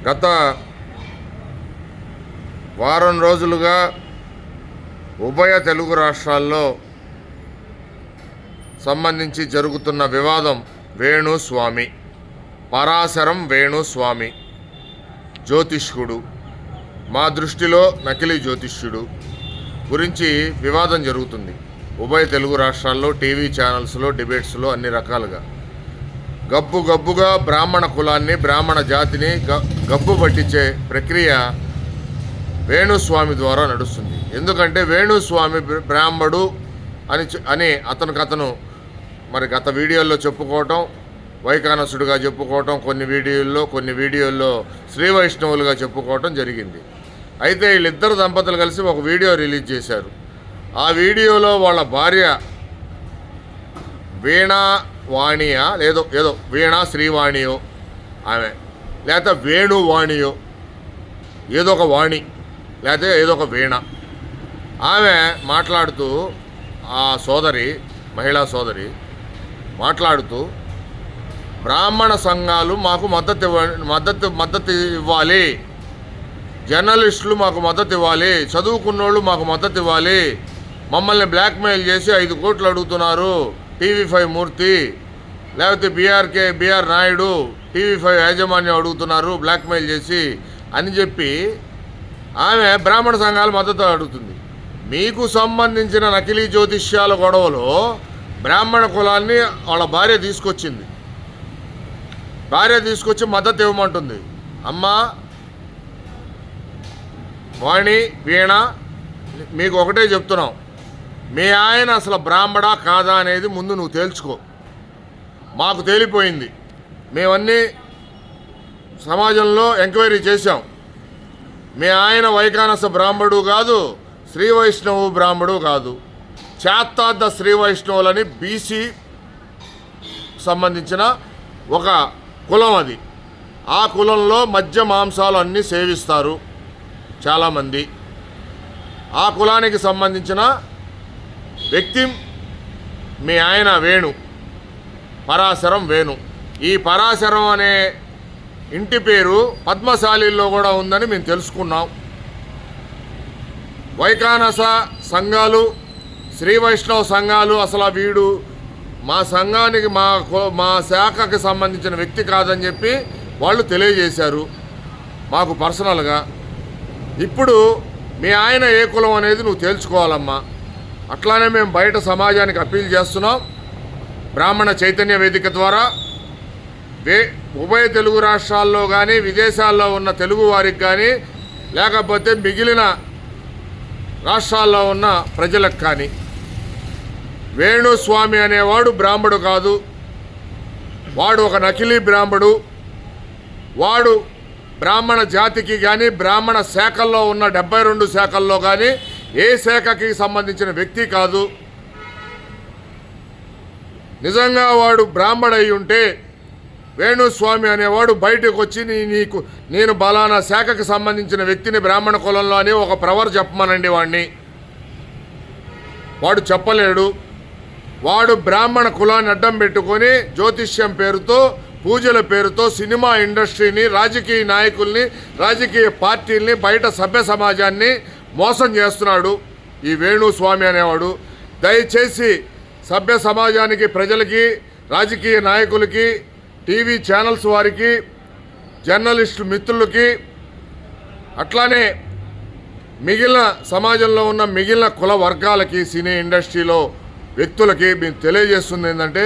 గత వారం రోజులుగా ఉభయ తెలుగు రాష్ట్రాల్లో సంబంధించి జరుగుతున్న వివాదం వేణుస్వామి, పరాశరం వేణుస్వామి జ్యోతిష్కుడు, మా దృష్టిలో నకిలీ జ్యోతిష్యుడు గురించి వివాదం జరుగుతుంది. ఉభయ తెలుగు రాష్ట్రాల్లో టీవీ ఛానల్స్లో, డిబేట్స్లో అన్ని రకాలుగా గబ్బుగా బ్రాహ్మణ కులాన్ని, బ్రాహ్మణ జాతిని గబ్బు పట్టించే ప్రక్రియ వేణుస్వామి ద్వారా నడుస్తుంది. ఎందుకంటే వేణుస్వామి బ్రాహ్మడు అని అతను మరి గత వీడియోల్లో చెప్పుకోవటం, వైకానసుడిగా చెప్పుకోవటం, కొన్ని వీడియోల్లో శ్రీ వైష్ణవులుగా చెప్పుకోవటం జరిగింది. అయితే వీళ్ళిద్దరు దంపతులు కలిసి ఒక వీడియో రిలీజ్ చేశారు. ఆ వీడియోలో వాళ్ళ భార్య వీణావాణియా ఏదో వీణా శ్రీవాణియో ఆమె, లేకపోతే వేణువాణియో ఏదో ఒక వాణి, లేకపోతే ఏదో ఒక వీణ, ఆమె మాట్లాడుతూ, ఆ మహిళా సోదరి మాట్లాడుతూ, బ్రాహ్మణ సంఘాలు మాకు మద్దతు ఇవ్వాలి, జర్నలిస్టులు మాకు మద్దతు ఇవ్వాలి, చదువుకున్నోళ్ళు మాకు మద్దతు ఇవ్వాలి, మమ్మల్ని బ్లాక్మెయిల్ చేసి 5 కోట్లు అడుగుతున్నారు TV5 మూర్తి, లేకపోతే బిఆర్ నాయుడు TV5 యాజమాన్యం అడుగుతున్నారు బ్లాక్మెయిల్ చేసి అని చెప్పి ఆమె బ్రాహ్మణ సంఘాల మద్దతు అడుగుతుంది. మీకు సంబంధించిన నకిలీ జ్యోతిష్యాల గొడవలో బ్రాహ్మణ కులాన్ని వాళ్ళ భార్య తీసుకొచ్చి మద్దతు ఇవ్వమంటుంది. అమ్మా వాణి, వీణ, మీకు ఒకటే చెప్తున్నాం, మీ ఆయన అసలు బ్రాహ్మడా కాదా అనేది ముందు నువ్వు తేల్చుకో. మాకు తేలిపోయింది, మేమన్నీ సమాజంలో ఎంక్వైరీ చేశాం. మీ ఆయన వైకానస బ్రాహ్మడు కాదు, శ్రీ వైష్ణవు బ్రాహ్మడు కాదు, చాత్తార్థ శ్రీ వైష్ణవులని బీసీ సంబంధించిన ఒక కులం అది. ఆ కులంలో మద్య మాంసాలు అన్నీ సేవిస్తారు చాలామంది. ఆ కులానికి సంబంధించిన వ్యక్తి మీ ఆయన పరాశరం వేణు. ఈ పరాశరం అనే ఇంటి పేరు పద్మశాలిల్లో కూడా ఉందని మేము తెలుసుకున్నాం. వైకానస సంఘాలు, శ్రీ వైష్ణవ సంఘాలు అసలు వీడు మా సంఘానికి మా శాఖకి సంబంధించిన వ్యక్తి కాదని చెప్పి వాళ్ళు తెలియజేశారు మాకు పర్సనల్గా. ఇప్పుడు మీ ఆయన ఏ కులం అనేది నువ్వు తేల్చుకోవాలమ్మా. అట్లానే మేము బయట సమాజానికి అప్పీల్ చేస్తున్నాం. బ్రాహ్మణ చైతన్య వేదిక ద్వారా ఉభయ తెలుగు రాష్ట్రాల్లో కానీ, విదేశాల్లో ఉన్న తెలుగు వారికి కానీ, లేకపోతే మిగిలిన రాష్ట్రాల్లో ఉన్న ప్రజలకు కానీ, వేణుస్వామి అనేవాడు బ్రాహ్మడు కాదు, వాడు ఒక నకిలీ బ్రాహ్మడు. వాడు బ్రాహ్మణ జాతికి కానీ, బ్రాహ్మణ శాఖల్లో ఉన్న 72 శాఖల్లో కానీ ఏ శాఖకి సంబంధించిన వ్యక్తి కాదు. నిజంగా వాడు బ్రాహ్మడై ఉంటే వేణుస్వామి అనేవాడు బయటకు వచ్చి నేను బలానా శాఖకి సంబంధించిన వ్యక్తిని బ్రాహ్మణ కులంలో అని ఒక ప్రవర్ చెప్పమనండి వాడిని. వాడు చెప్పలేడు. వాడు బ్రాహ్మణ కులాన్ని అడ్డం పెట్టుకొని జ్యోతిష్యం పేరుతో, పూజల పేరుతో సినిమా ఇండస్ట్రీని, రాజకీయ నాయకుల్ని, రాజకీయ పార్టీల్ని, బయట సభ్య సమాజాన్ని మోసం చేస్తున్నాడు ఈ వేణుస్వామి అనేవాడు. దయచేసి సభ్య సమాజానికి, ప్రజలకి, రాజకీయ నాయకులకి, టీవీ ఛానల్స్ వారికి, జర్నలిస్టు మిత్రులకి, అట్లానే మిగిలిన సమాజంలో ఉన్న మిగిలిన కుల వర్గాలకి, సినీ ఇండస్ట్రీలో వ్యక్తులకి మేము తెలియజేస్తుంది ఏంటంటే,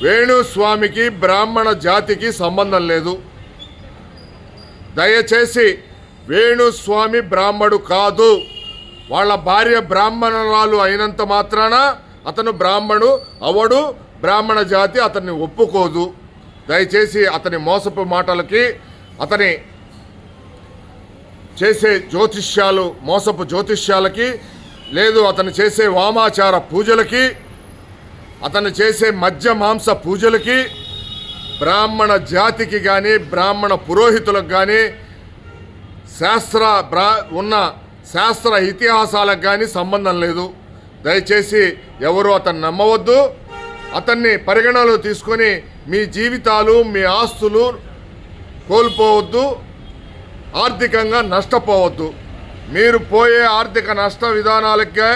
వేణుస్వామికి బ్రాహ్మణ జాతికి సంబంధం లేదు. దయచేసి వేణుస్వామి బ్రాహ్మడు కాదు. వాళ్ళ భార్య బ్రాహ్మణురాలు అయినంత మాత్రాన అతను బ్రాహ్మడు అవడు. బ్రాహ్మణ జాతి అతన్ని ఒప్పుకోదు. దయచేసి అతని మోసపు మాటలకి, అతని చేసే మోసపు జ్యోతిష్యాలకి, లేదు అతను చేసే వామాచార పూజలకి, అతను చేసే మద్య మాంస పూజలకి, బ్రాహ్మణ జాతికి కానీ, బ్రాహ్మణ పురోహితులకు కానీ, ఉన్న శాస్త్ర ఇతిహాసాలకు కానీ సంబంధం లేదు. దయచేసి ఎవరు అతన్ని నమ్మవద్దు. అతన్ని పరిగణనలో తీసుకొని మీ జీవితాలు, మీ ఆస్తులు కోల్పోవద్దు. ఆర్థికంగా నష్టపోవద్దు. మీరు పోయే ఆర్థిక నష్ట విధానాలకే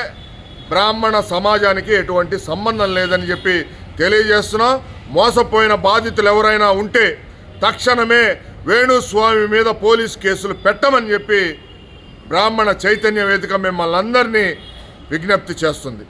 బ్రాహ్మణ సమాజానికి ఎటువంటి సంబంధం లేదని చెప్పి తెలియజేస్తున్నాం. మోసపోయిన బాధితులు ఎవరైనా ఉంటే తక్షణమే వేణుస్వామి మీద పోలీస్ కేసులు పెట్టమని చెప్పి బ్రాహ్మణ చైతన్య వేదిక మిమ్మల్ని అందరినీ విజ్ఞప్తి చేస్తుంది.